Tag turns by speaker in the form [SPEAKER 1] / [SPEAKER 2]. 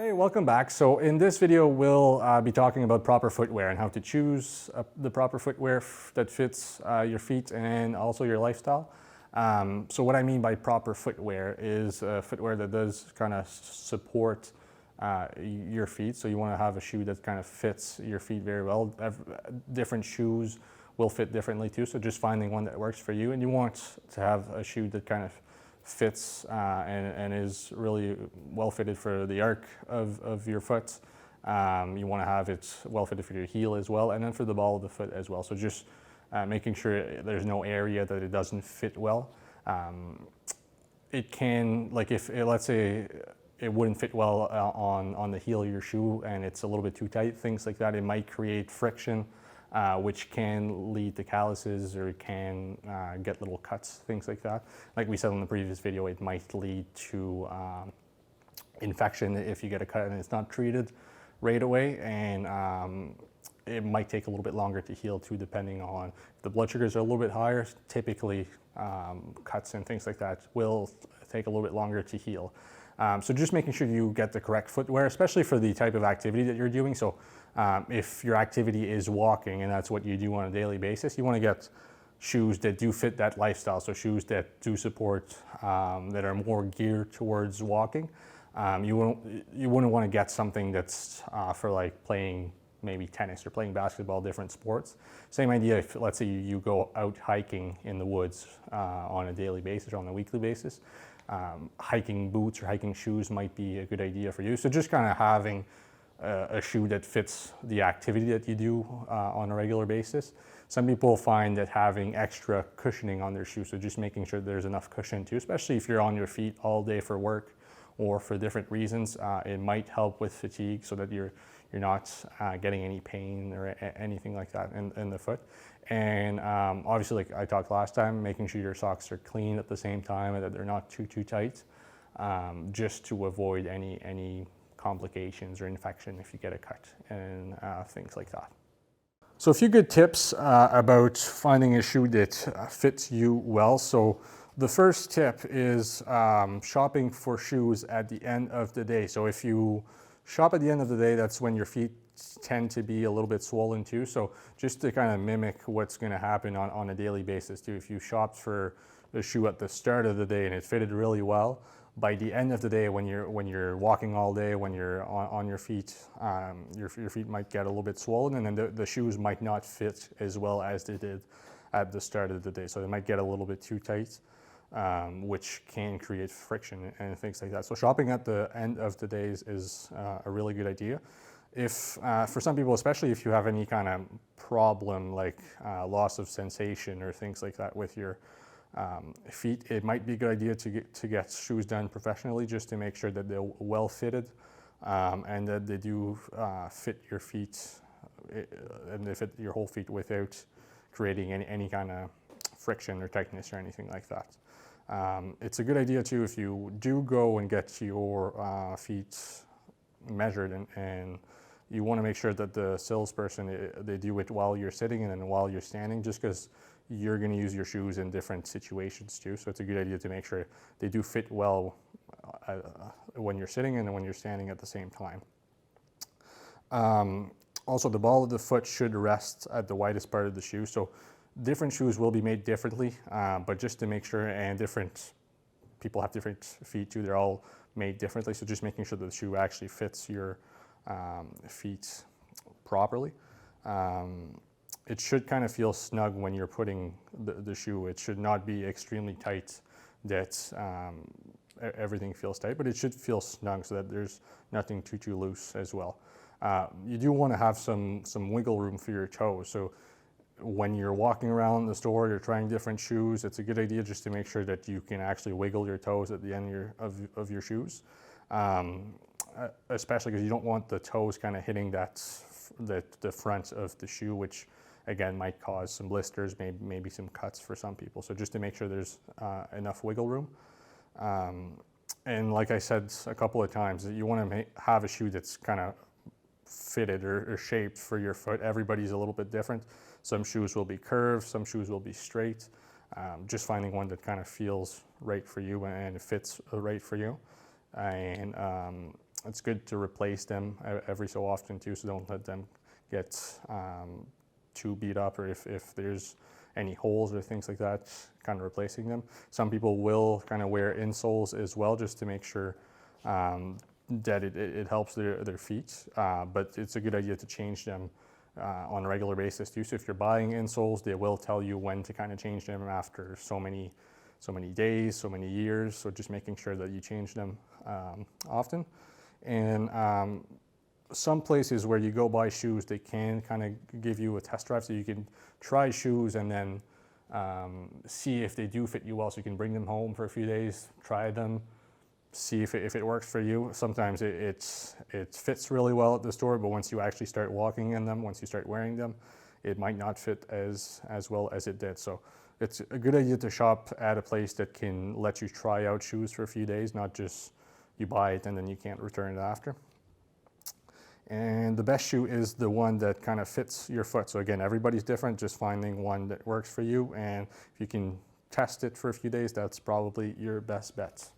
[SPEAKER 1] Hey, welcome back. So in this video, we'll be talking about proper footwear and how to choose the proper footwear that fits your feet and also your lifestyle. So what I mean by proper footwear is footwear that does kind of support your feet. So you want to have a shoe that kind of fits your feet very well. Different shoes will fit differently too. So just finding one that works for you, and you want to have a shoe that kind of fits and is really well fitted for the arc of your foot. You want to have it well fitted for your heel as well, and then for the ball of the foot as well. So just making sure there's no area that it doesn't fit well. It can, like if let's say it wouldn't fit well on the heel of your shoe and it's a little bit too tight, things like that, it might create friction, which can lead to calluses or it can get little cuts, things like that. Like we said in the previous video, it might lead to infection if you get a cut and it's not treated right away, and it might take a little bit longer to heal too, depending on if the blood sugars are a little bit higher. Typically, cuts and things like that will take a little bit longer to heal. So just making sure you get the correct footwear, especially for the type of activity that you're doing. So if your activity is walking and that's what you do on a daily basis, you want to get shoes that do fit that lifestyle. So shoes that do support, that are more geared towards walking. You wouldn't want to get something that's for like playing maybe tennis or playing basketball, different sports. Same idea if, let's say, you go out hiking in the woods on a daily basis or on a weekly basis. Hiking boots or hiking shoes might be a good idea for you. So just kind of having a shoe that fits the activity that you do on a regular basis. Some people find that having extra cushioning on their shoes, so just making sure there's enough cushion too, especially if you're on your feet all day for work or for different reasons, it might help with fatigue so that you're not getting any pain or anything like that in the foot. And obviously, like I talked last time, making sure your socks are clean at the same time and that they're not too tight, just to avoid any complications or infection if you get a cut and things like that. So a few good tips about finding a shoe that fits you well. So the first tip is shopping for shoes at the end of the day. So if you shop at the end of the day, that's when your feet tend to be a little bit swollen too. So just to kind of mimic what's going to happen on a daily basis too. If you shopped for the shoe at the start of the day and it fitted really well, by the end of the day, when you're walking all day, when you're on your feet, your feet might get a little bit swollen, and then the shoes might not fit as well as they did at the start of the day. So they might get a little bit too tight, which can create friction and things like that. So shopping at the end of the day is a really good idea. If for some people, especially if you have any kind of problem like loss of sensation or things like that with your feet, it might be a good idea to get shoes done professionally, just to make sure that they're well fitted and that they do fit your feet and they fit your whole feet without creating any kind of friction or tightness or anything like that. It's a good idea too if you do go and get your feet measured, and you want to make sure that the salesperson, they do it while you're sitting and then while you're standing, just because you're going to use your shoes in different situations too. So it's a good idea to make sure they do fit well when you're sitting and when you're standing at the same time. Also, the ball of the foot should rest at the widest part of the shoe. So different shoes will be made differently, but just to make sure, and different people have different feet too, they're all made differently. So just making sure that the shoe actually fits your feet properly. It should kind of feel snug when you're putting the shoe. It should not be extremely tight that everything feels tight, but it should feel snug so that there's nothing too loose as well. You do want to have some wiggle room for your toes. So when you're walking around the store, you're trying different shoes, it's a good idea just to make sure that you can actually wiggle your toes at the end of your shoes. Especially because you don't want the toes kind of hitting the front of the shoe, which again might cause some blisters, maybe some cuts for some people. So just to make sure there's enough wiggle room. And like I said a couple of times, you want to have a shoe that's kind of fitted or shaped for your foot. Everybody's a little bit different. Some shoes will be curved, some shoes will be straight. Just finding one that kind of feels right for you and fits right for you. And it's good to replace them every so often too, so don't let them get too beat up, or if there's any holes or things like that, kind of replacing them. Some people will kind of wear insoles as well, just to make sure that it helps their feet, but it's a good idea to change them on a regular basis too. So if you're buying insoles, they will tell you when to kind of change them after so many days, so many years. So just making sure that you change them often. And some places where you go buy shoes, they can kind of give you a test drive, so you can try shoes and then see if they do fit you well. So you can bring them home for a few days, try them, see if it works for you. Sometimes it fits really well at the store, but once you actually start walking in them, once you start wearing them, it might not fit as well as it did. So it's a good idea to shop at a place that can let you try out shoes for a few days, not just you buy it and then you can't return it after. And the best shoe is the one that kind of fits your foot. So again, everybody's different, just finding one that works for you. And if you can test it for a few days, that's probably your best bet.